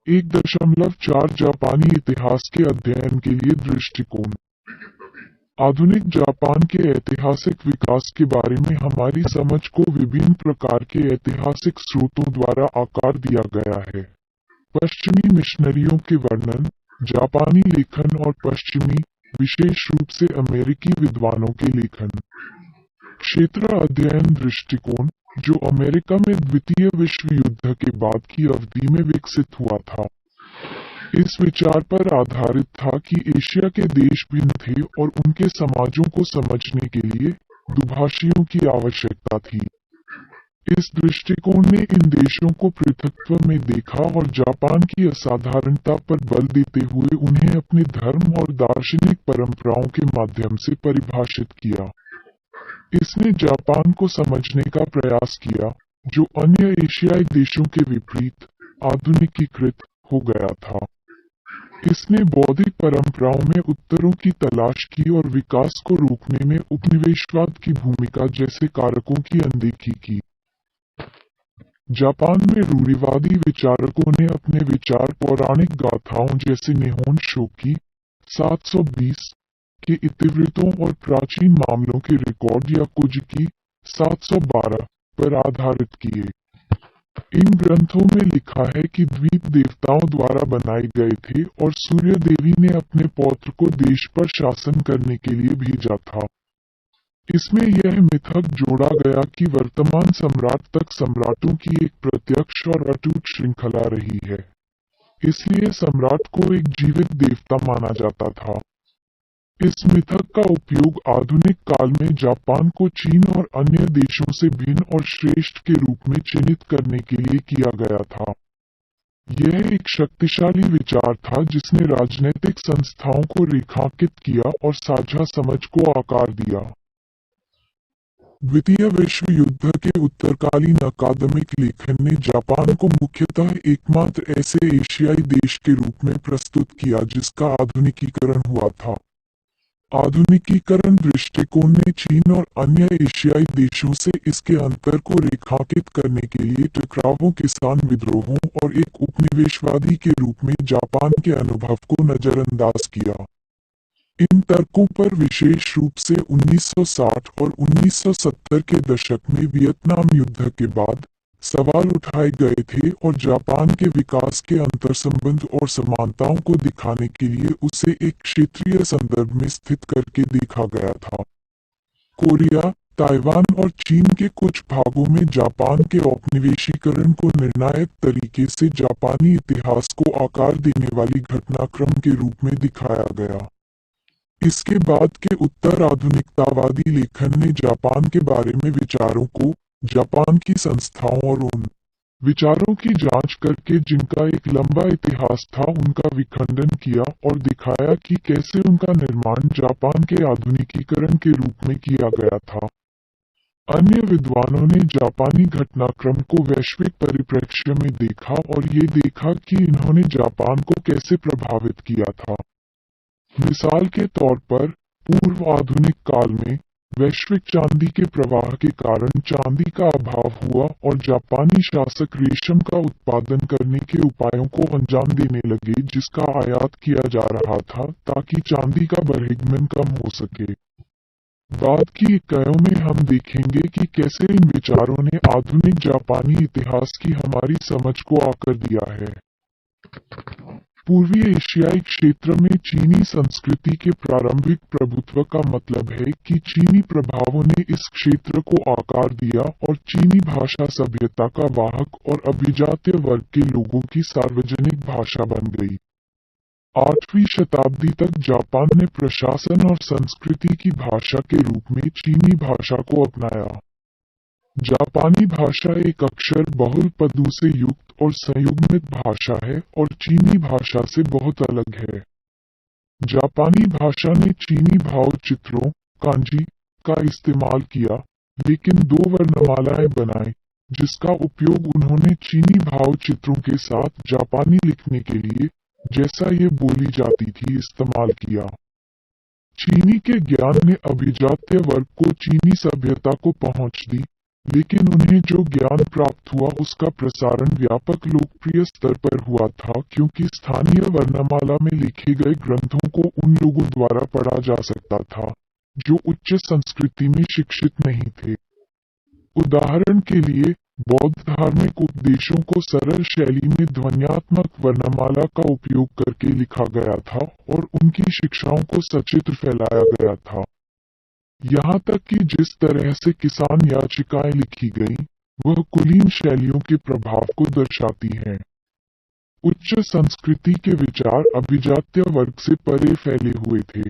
1.4 जापानी इतिहास के अध्ययन के लिए दृष्टिकोण। आधुनिक जापान के ऐतिहासिक विकास के बारे में हमारी समझ को विभिन्न प्रकार के ऐतिहासिक स्रोतों द्वारा आकार दिया गया है। पश्चिमी मिशनरियों के वर्णन, जापानी लेखन और पश्चिमी, विशेष रूप से अमेरिकी विद्वानों के लेखन। क्षेत्र अध्ययन दृष्टिकोण, जो अमेरिका में द्वितीय विश्व युद्ध के बाद की अवधि में विकसित हुआ था, इस विचार पर आधारित था कि एशिया के देश भिन्न थे और उनके समाजों को समझने के लिए दुभाषियों की आवश्यकता थी। इस दृष्टिकोण ने इन देशों को पृथकत्व में देखा और जापान की असाधारणता पर बल देते हुए उन्हें अपने धर्म और दार्शनिक परंपराओं के माध्यम से परिभाषित किया। इसने जापान को समझने का प्रयास किया, जो अन्य एशियाई देशों के विपरीत आधुनिकीकृत हो गया था। इसने बौद्धिक परंपराओं में उत्तरों की तलाश की और विकास को रोकने में उपनिवेशवाद की भूमिका जैसे कारकों की अनदेखी की। जापान में रूढ़िवादी विचारकों ने अपने विचार पौराणिक गाथाओं जैसे निहोन शोकी 720 के इतिवृत्तों और प्राचीन मामलों के रिकॉर्ड या कुजिकी 712 पर आधारित किए। इन ग्रंथों में लिखा है कि द्वीप देवताओं द्वारा बनाए गए थे और सूर्य देवी ने अपने पौत्र को देश पर शासन करने के लिए भेजा था। इसमें यह मिथक जोड़ा गया कि वर्तमान सम्राट तक सम्राटों की एक प्रत्यक्ष और अटूट श्रृंखला रही है, इसलिए सम्राट को एक जीवित देवता माना जाता था। इस मिथक का उपयोग आधुनिक काल में जापान को चीन और अन्य देशों से भिन्न और श्रेष्ठ के रूप में चिन्हित करने के लिए किया गया था। यह एक शक्तिशाली विचार था जिसने राजनीतिक संस्थाओं को रेखांकित किया और साझा समझ को आकार दिया। द्वितीय विश्व युद्ध के उत्तरकालीन अकादमिक लेखन ने जापान को मुख्यतः एकमात्र ऐसे एशियाई देश के रूप में प्रस्तुत किया जिसका आधुनिकीकरण हुआ था। आधुनिकीकरण दृष्टिकोण ने चीन और अन्य एशियाई देशों से इसके अंतर को रेखांकित करने के लिए टकरावों, किसान विद्रोहों और एक उपनिवेशवादी के रूप में जापान के अनुभव को नजरअंदाज किया। इन तर्कों पर विशेष रूप से 1960 और 1970 के दशक में वियतनाम युद्ध के बाद सवाल उठाए गए थे और जापान के विकास के अंतर्संबंध और समानताओं को दिखाने के लिए उसे एक क्षेत्रीय संदर्भ में स्थित करके देखा गया था। कोरिया, ताइवान और चीन के कुछ भागों में जापान के औपनिवेशीकरण को निर्णायक तरीके से जापानी इतिहास को आकार देने वाली घटनाक्रम के रूप में दिखाया गया। इसके बाद के उत्तर आधुनिकतावादी लेखन ने जापान के बारे में विचारों को, जापान की संस्थाओं और उन विचारों की जांच करके जिनका एक लंबा इतिहास था, उनका विखंडन किया और दिखाया कि कैसे उनका निर्माण जापान के आधुनिकीकरण के रूप में किया गया था। अन्य विद्वानों ने जापानी घटनाक्रम को वैश्विक परिप्रेक्ष्य में देखा और ये देखा कि इन्होंने जापान को कैसे प्रभावित किया था। मिसाल के तौर पर, पूर्व आधुनिक काल में वैश्विक चांदी के प्रवाह के कारण चांदी का अभाव हुआ और जापानी शासक रेशम का उत्पादन करने के उपायों को अंजाम देने लगे जिसका आयात किया जा रहा था ताकि चांदी का बहिर्गमन कम हो सके। बाद की इकाइयों में हम देखेंगे कि कैसे इन विचारों ने आधुनिक जापानी इतिहास की हमारी समझ को आकर दिया है। पूर्वी एशियाई क्षेत्र में चीनी संस्कृति के प्रारंभिक प्रभुत्व का मतलब है कि चीनी प्रभावों ने इस क्षेत्र को आकार दिया और चीनी भाषा सभ्यता का वाहक और अभिजात्य वर्ग के लोगों की सार्वजनिक भाषा बन गई। 8वीं शताब्दी तक जापान ने प्रशासन और संस्कृति की भाषा के रूप में चीनी भाषा को अपनाया। जापानी भाषा एक अक्षर बहुल पदों से युक्त और संयुग्मित भाषा है और चीनी भाषा से बहुत अलग है। जापानी भाषा ने चीनी भावचित्रों कांजी का इस्तेमाल किया, लेकिन 2 वर्णमालाएं बनाई जिसका उपयोग उन्होंने चीनी भावचित्रों के साथ जापानी लिखने के लिए, जैसा ये बोली जाती थी, इस्तेमाल किया। चीनी के ज्ञान ने अभिजात्य वर्ग को चीनी सभ्यता को पहुंच दी, लेकिन उन्हें जो ज्ञान प्राप्त हुआ उसका प्रसारण व्यापक लोकप्रिय स्तर पर हुआ था, क्योंकि स्थानीय वर्णमाला में लिखे गए ग्रंथों को उन लोगों द्वारा पढ़ा जा सकता था जो उच्च संस्कृति में शिक्षित नहीं थे। उदाहरण के लिए, बौद्ध धार्मिक उपदेशों को सरल शैली में ध्वन्यात्मक वर्णमाला का उपयोग करके लिखा गया था और उनकी शिक्षाओं को सचित्र फैलाया गया था। यहाँ तक कि जिस तरह से किसान याचिकाएं लिखी गईं, वह कुलीन शैलियों के प्रभाव को दर्शाती हैं। उच्च संस्कृति के विचार अभिजात्य वर्ग से परे फैले हुए थे।